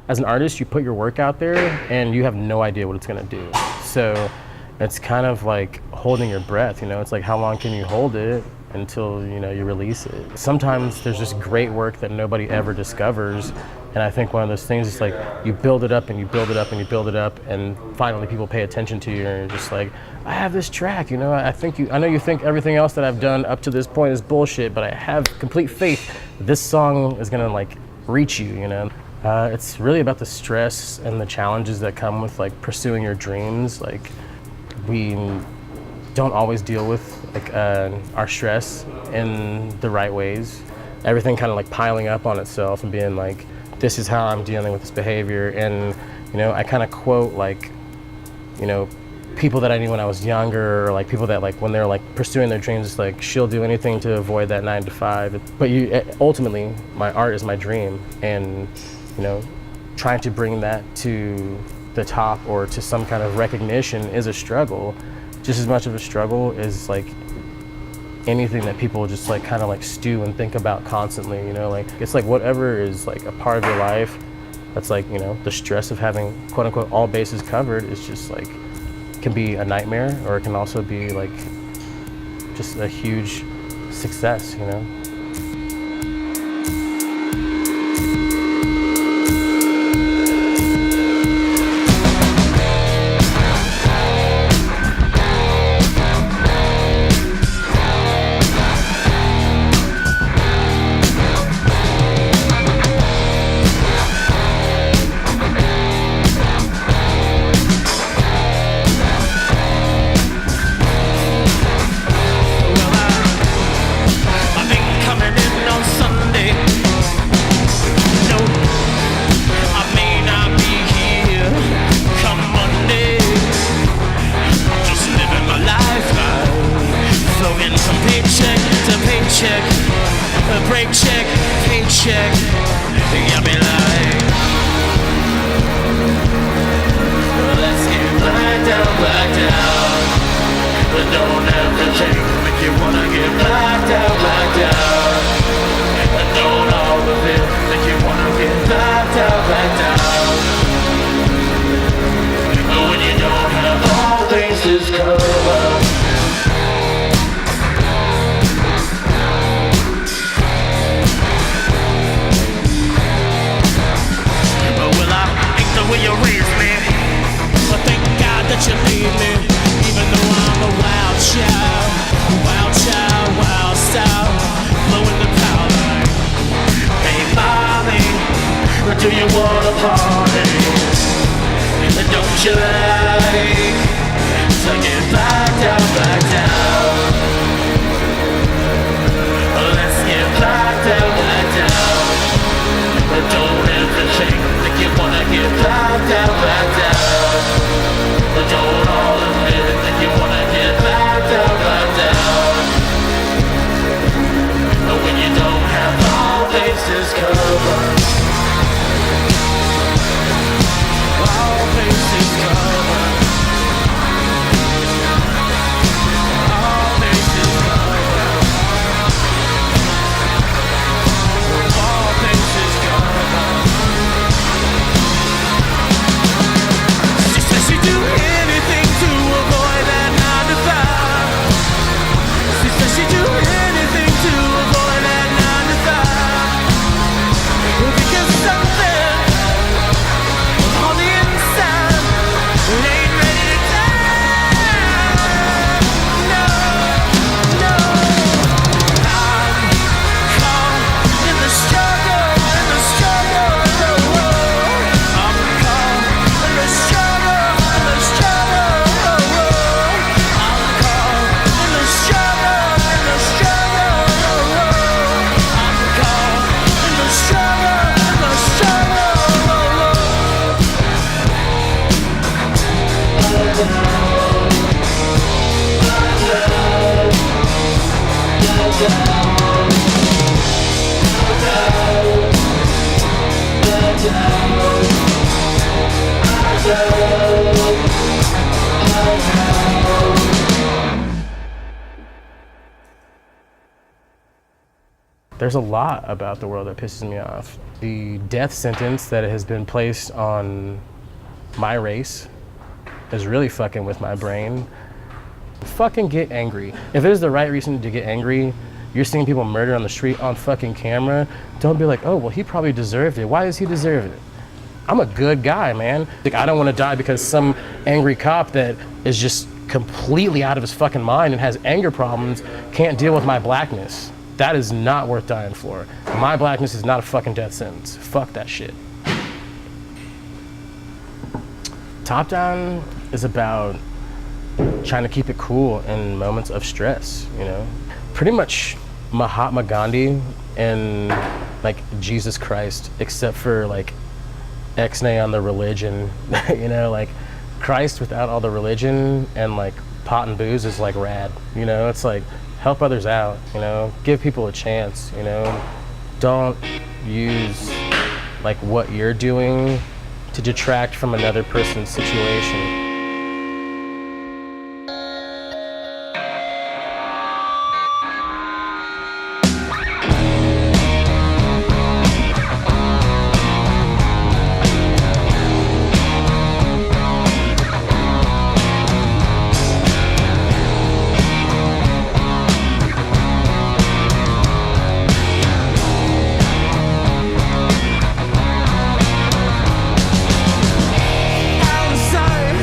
as an artist, you put your work out there and you have no idea what it's gonna do. So it's kind of like holding your breath, you know? It's like, how long can you hold it until, you know, you release it? Sometimes there's just great work that nobody ever discovers. And I think one of those things is like, you build it up and you build it up and you build it up, and finally people pay attention to you and you're just like, I have this track, you know, I know you think everything else that I've done up to this point is bullshit, but I have complete faith this song is gonna like reach you, you know? It's really about the stress and the challenges that come with like pursuing your dreams. Like, we don't always deal with like our stress in the right ways. Everything kind of like piling up on itself and being like, this is how I'm dealing with this behavior. And, you know, I kind of quote like, you know, people that I knew when I was younger, or like people that like when they're like pursuing their dreams, it's like, she'll do anything to avoid that 9 to 5. But ultimately, my art is my dream. And, you know, trying to bring that to the top or to some kind of recognition is a struggle. Just as much of a struggle as like anything that people just like kind of like stew and think about constantly, you know? Like, it's like whatever is like a part of your life that's like, you know, the stress of having quote unquote all bases covered is just like, can be a nightmare, or it can also be like just a huge success, you know? Paycheck, got me like, let's get blacked out. But don't have to think if you wanna get blacked out. But don't overfeel if you wanna get blacked out. But when you don't have all bases covered. Will you raise me? But thank God that you leave me. Even though I'm a wild child, wild style, blowing the powder. Hey mommy, do you wanna party? Don't you like to get blacked out? Let's get blacked out. But don't ever think that you wanna get blacked out. But don't all admit that you wanna get blacked out. But when you don't have all bases covered, all bases covered. There's a lot about the world that pisses me off. The death sentence that has been placed on my race is really fucking with my brain. Fucking get angry. If there's the right reason to get angry, you're seeing people murdered on the street on fucking camera, don't be like, oh, well, he probably deserved it. Why does he deserve it? I'm a good guy, man. Like, I don't want to die because some angry cop that is just completely out of his fucking mind and has anger problems can't deal with my blackness. That is not worth dying for. My blackness is not a fucking death sentence. Fuck that shit. Top Down is about trying to keep it cool in moments of stress, you know? Pretty much Mahatma Gandhi and like Jesus Christ, except for like X-nay on the religion, you know, like Christ without all the religion and like pot and booze is like rad, you know? It's like help others out, you know? Give people a chance, you know? Don't use like what you're doing to detract from another person's situation. Outside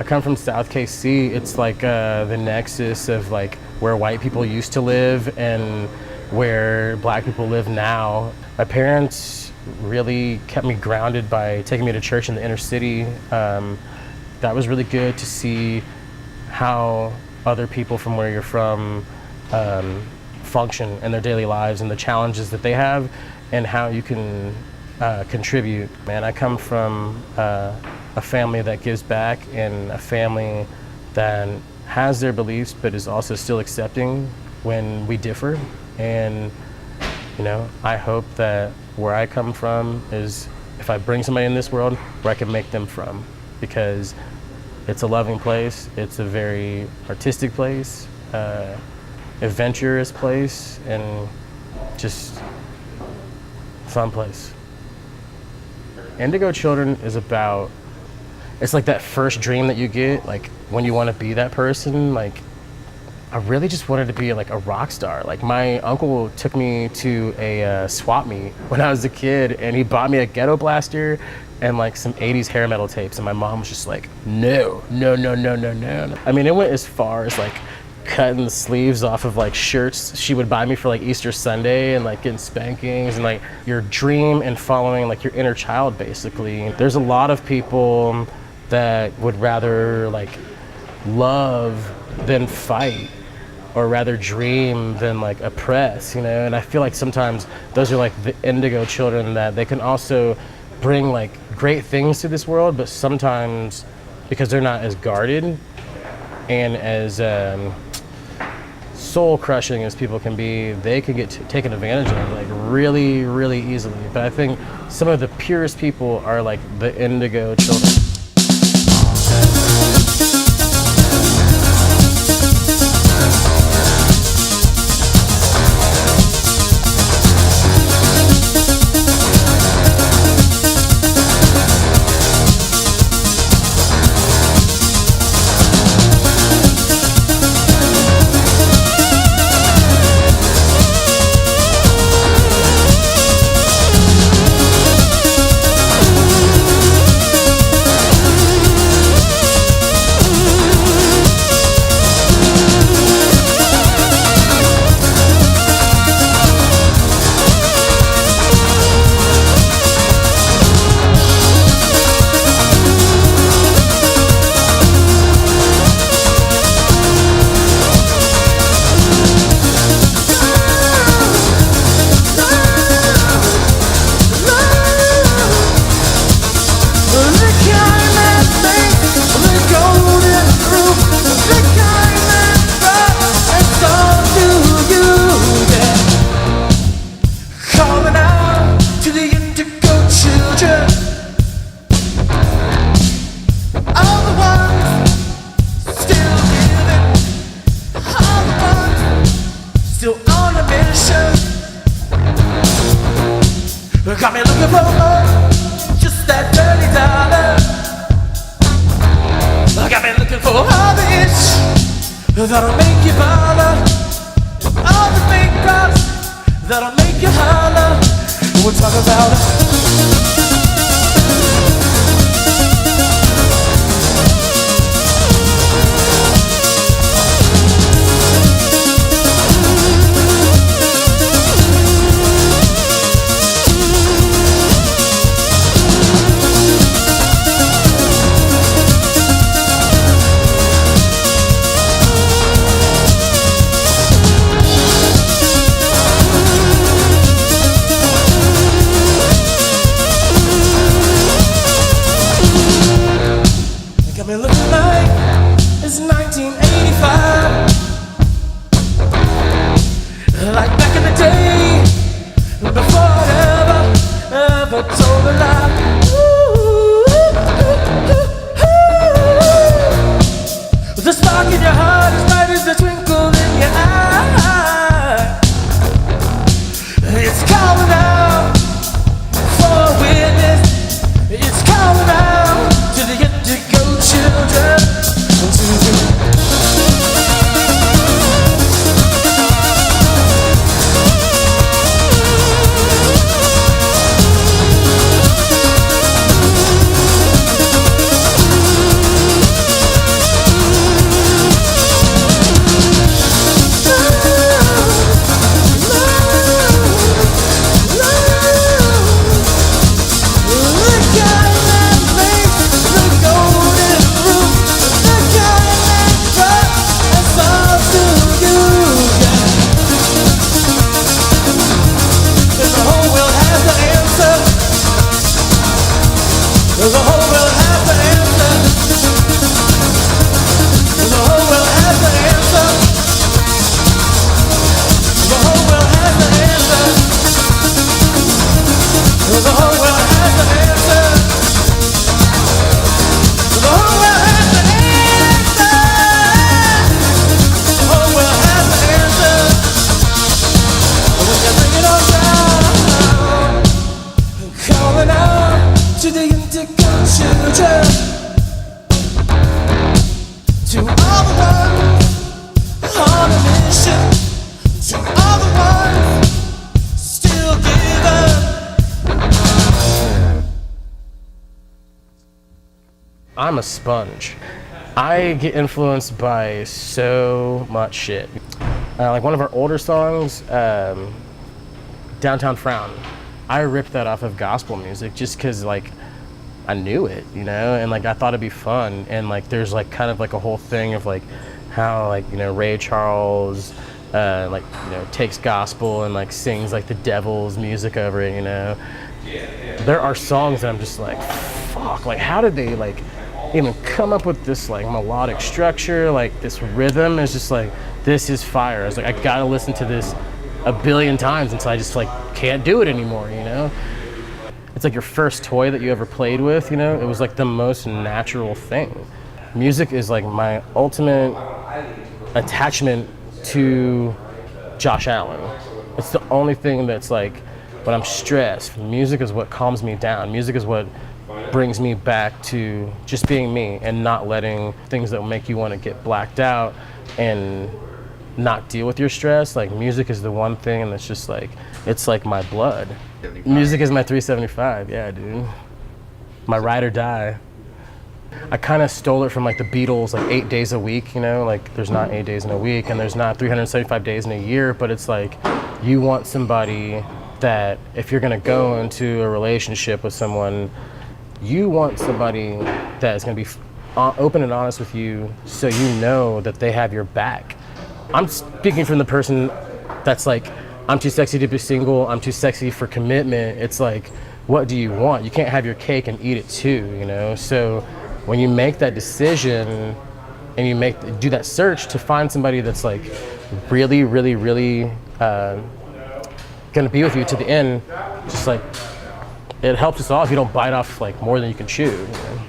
come from South KC. It's like the nexus of like where white people used to live and where black people live now. My parents really kept me grounded by taking me to church in the inner city. That was really good to see how other people from where you're from function in their daily lives and the challenges that they have and how you can contribute. Man, I come from a family that gives back and a family that has their beliefs but is also still accepting when we differ. And you know, I hope that where I come from is if I bring somebody in this world, where I can make them from, because it's a loving place, it's a very artistic place, adventurous place, and just fun place. Indigo Children is about, it's like that first dream that you get, like when you want to be that person. Like I really just wanted to be like a rock star. Like my uncle took me to a swap meet when I was a kid, and he bought me a ghetto blaster and like some 80s hair metal tapes, and my mom was just like, no. I mean, it went as far as like cutting the sleeves off of like shirts she would buy me for like Easter Sunday, and like getting spankings, and like your dream and following like your inner child basically. There's a lot of people that would rather like love than fight, or rather dream than like oppress, you know? And I feel like sometimes those are like the indigo children, that they can also bring like great things to this world, but sometimes because they're not as guarded and as soul crushing as people can be, they can get taken advantage of like really easily. But I think some of the purest people are like the indigo children. Got me looking for more, just that dirty dollar. Got me looking for all the itch that'll make you bother. All the fake props that'll make you holler. We'll talk about it. I'm a sponge. I get influenced by so much shit. Like one of our older songs, Downtown Frown, I ripped that off of gospel music just because like I knew it, you know, and like I thought it'd be fun. And like there's like kind of like a whole thing of like how like, you know, Ray Charles like, you know, takes gospel and like sings like the devil's music over it, you know. There are songs that I'm just like, fuck, like how did they like even come up with this like melodic structure, like this rhythm is just like, this is fire. I was like, I gotta listen to this a billion times until I just like can't do it anymore, you know? It's like your first toy that you ever played with, you know? It was like the most natural thing. Music is like my ultimate attachment to Josh Allen. It's the only thing that's like, when I'm stressed, music is what calms me down. Music is what brings me back to just being me and not letting things that make you want to get blacked out and not deal with your stress. Like music is the one thing that's just like, it's like my blood. 75. Music is my 375, yeah, dude. My ride or die. I kind of stole it from like the Beatles, like 8 days a week, you know, like there's not 8 days in a week and there's not 375 days in a year, but it's like you want somebody that if you're gonna go into a relationship with someone, you want somebody that is gonna be open and honest with you so you know that they have your back. I'm speaking from the person that's like, I'm too sexy to be single, I'm too sexy for commitment. It's like, what do you want? You can't have your cake and eat it too, you know? So when you make that decision and you do that search to find somebody that's like really, really, really gonna be with you to the end, just like, it helps us all if you don't bite off like more than you can chew, you know?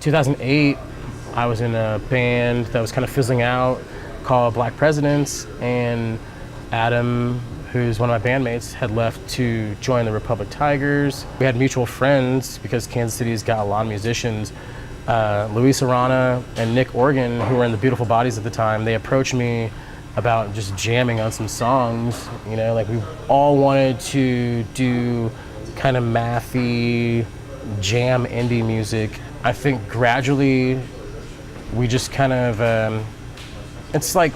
2008, I was in a band that was kind of fizzling out called Black Presidents, and Adam, who's one of my bandmates, had left to join the Republic Tigers. We had mutual friends because Kansas City's got a lot of musicians. Luis Arana and Nick Organ, who were in the Beautiful Bodies at the time, they approached me about just jamming on some songs. You know, like we all wanted to do kind of mathy jam indie music. I think gradually we just kind of, it's like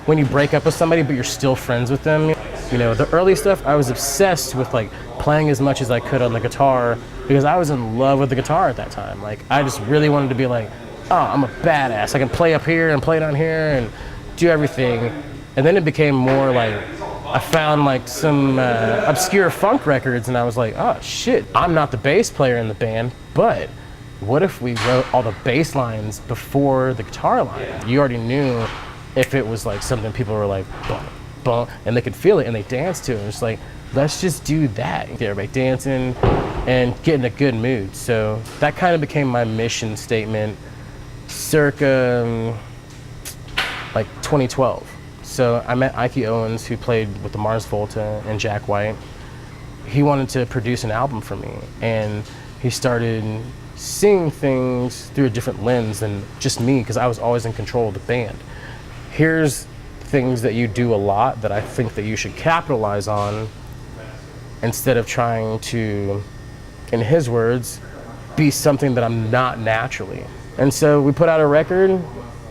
when you break up with somebody but you're still friends with them. You know, the early stuff, I was obsessed with like playing as much as I could on the guitar because I was in love with the guitar at that time. Like I just really wanted to be like, oh, I'm a badass. I can play up here and play down here and do everything. And then it became more like, I found like some obscure funk records and I was like, oh shit, I'm not the bass player in the band, but what if we wrote all the bass lines before the guitar line? You already knew if it was like something people were like, bum, bum, and they could feel it and they danced to it. It's like, let's just do that. Get everybody dancing and get in a good mood. So that kind of became my mission statement circa like 2012. So I met Ike Owens, who played with the Mars Volta, and Jack White. He wanted to produce an album for me, and he started seeing things through a different lens than just me, because I was always in control of the band. Here's things that you do a lot that I think that you should capitalize on instead of trying to, in his words, be something that I'm not naturally. And so we put out a record,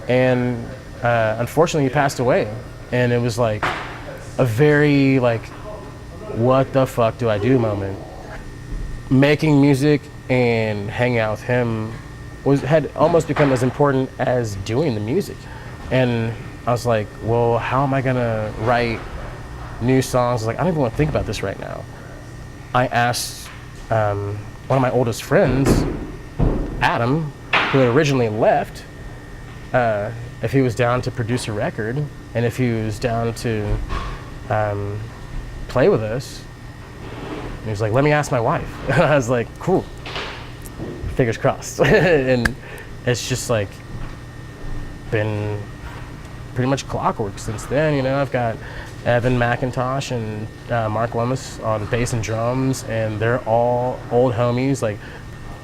and unfortunately he passed away. And it was like a very like, what the fuck do I do moment. Making music and hanging out with him had almost become as important as doing the music. And I was like, well, how am I gonna write new songs? Like, I don't even want to think about this right now. I asked one of my oldest friends, Adam, who had originally left, if he was down to produce a record and if he was down to play with us. And he was like, let me ask my wife. And I was like, cool, fingers crossed. And it's just like been pretty much clockwork since then. You know, I've got Evan McIntosh and Mark Lemus on bass and drums, and they're all old homies. Like,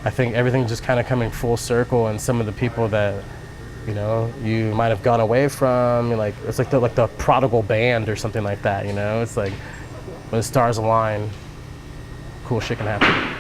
I think everything just kind of coming full circle, and some of the people that, you know, you might have gone away from, like, it's like the prodigal band or something like that, you know? It's like when the stars align, cool shit can happen.